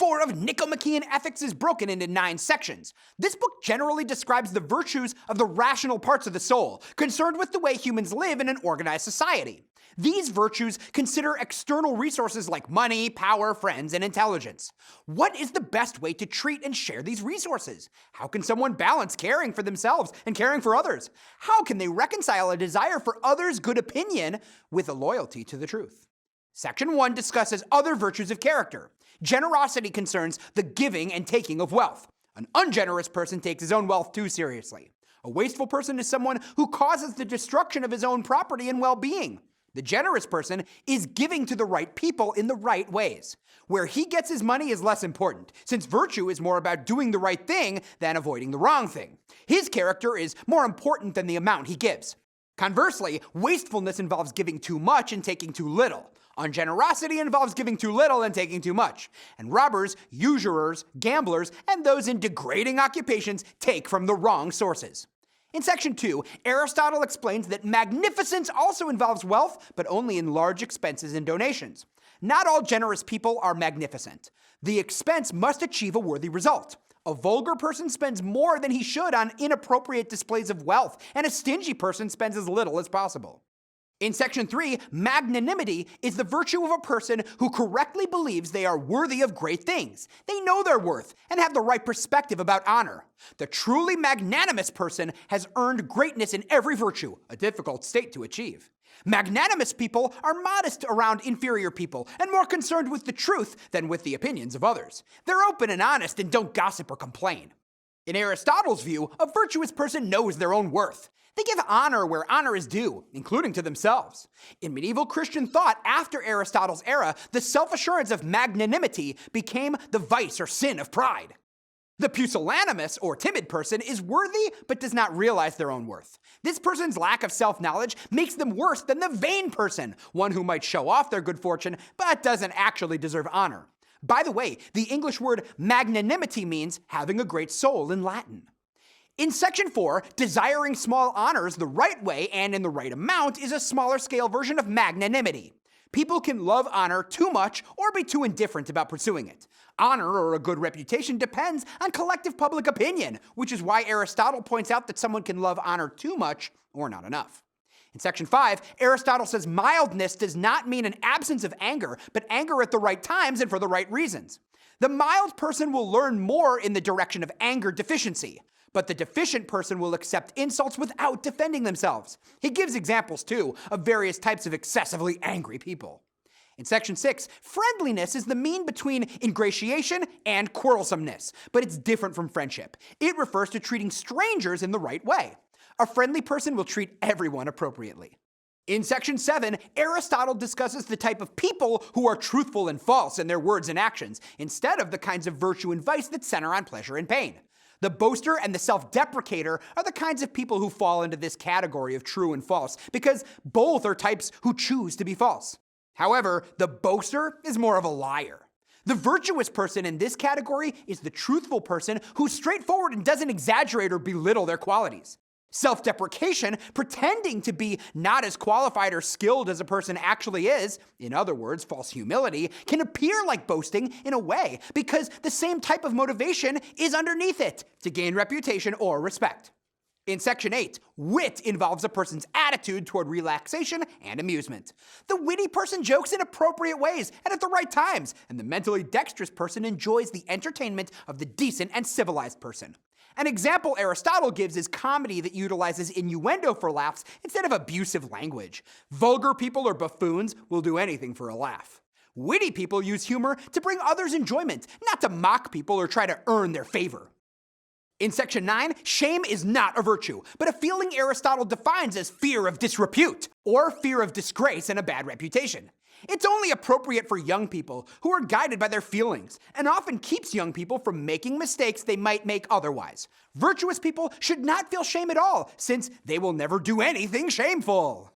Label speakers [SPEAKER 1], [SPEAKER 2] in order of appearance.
[SPEAKER 1] 4 of Nicomachean Ethics is broken into 9 sections. This book generally describes the virtues of the rational parts of the soul, concerned with the way humans live in an organized society. These virtues consider external resources like money, power, friends, and intelligence. What is the best way to treat and share these resources? How can someone balance caring for themselves and caring for others? How can they reconcile a desire for others' good opinion with a loyalty to the truth? Section 1 discusses other virtues of character. Generosity concerns the giving and taking of wealth. An ungenerous person takes his own wealth too seriously. A wasteful person is someone who causes the destruction of his own property and well-being. The generous person is giving to the right people in the right ways. Where he gets his money is less important, since virtue is more about doing the right thing than avoiding the wrong thing. His character is more important than the amount he gives. Conversely, wastefulness involves giving too much and taking too little. Ungenerosity involves giving too little and taking too much. And robbers, usurers, gamblers, and those in degrading occupations take from the wrong sources. In Section 2, Aristotle explains that magnificence also involves wealth, but only in large expenses and donations. Not all generous people are magnificent. The expense must achieve a worthy result. A vulgar person spends more than he should on inappropriate displays of wealth, and a stingy person spends as little as possible. In Section 3, magnanimity is the virtue of a person who correctly believes they are worthy of great things. They know their worth and have the right perspective about honor. The truly magnanimous person has earned greatness in every virtue, a difficult state to achieve. Magnanimous people are modest around inferior people and more concerned with the truth than with the opinions of others. They're open and honest and don't gossip or complain. In Aristotle's view, a virtuous person knows their own worth. They give honor where honor is due, including to themselves. In medieval Christian thought after Aristotle's era, the self-assurance of magnanimity became the vice or sin of pride. The pusillanimous, or timid person, is worthy but does not realize their own worth. This person's lack of self-knowledge makes them worse than the vain person, one who might show off their good fortune but doesn't actually deserve honor. By the way, the English word magnanimity means having a great soul in Latin. In Section 4, desiring small honors the right way and in the right amount is a smaller scale version of magnanimity. People can love honor too much or be too indifferent about pursuing it. Honor or a good reputation depends on collective public opinion, which is why Aristotle points out that someone can love honor too much or not enough. In Section 5, Aristotle says mildness does not mean an absence of anger, but anger at the right times and for the right reasons. The mild person will learn more in the direction of anger deficiency, but the deficient person will accept insults without defending themselves. He gives examples, too, of various types of excessively angry people. In Section 6, friendliness is the mean between ingratiation and quarrelsomeness, but it's different from friendship. It refers to treating strangers in the right way. A friendly person will treat everyone appropriately. In Section 7, Aristotle discusses the type of people who are truthful and false in their words and actions, instead of the kinds of virtue and vice that center on pleasure and pain. The boaster and the self-deprecator are the kinds of people who fall into this category of true and false, because both are types who choose to be false. However, the boaster is more of a liar. The virtuous person in this category is the truthful person who's straightforward and doesn't exaggerate or belittle their qualities. Self-deprecation, pretending to be not as qualified or skilled as a person actually is, in other words, false humility, can appear like boasting in a way because the same type of motivation is underneath it, to gain reputation or respect. In Section 8, wit involves a person's attitude toward relaxation and amusement. The witty person jokes in appropriate ways and at the right times, and the mentally dexterous person enjoys the entertainment of the decent and civilized person. An example Aristotle gives is comedy that utilizes innuendo for laughs instead of abusive language. Vulgar people or buffoons will do anything for a laugh. Witty people use humor to bring others enjoyment, not to mock people or try to earn their favor. In Section 9, shame is not a virtue, but a feeling Aristotle defines as fear of disrepute, or fear of disgrace and a bad reputation. It's only appropriate for young people who are guided by their feelings, and often keeps young people from making mistakes they might make otherwise. Virtuous people should not feel shame at all, since they will never do anything shameful.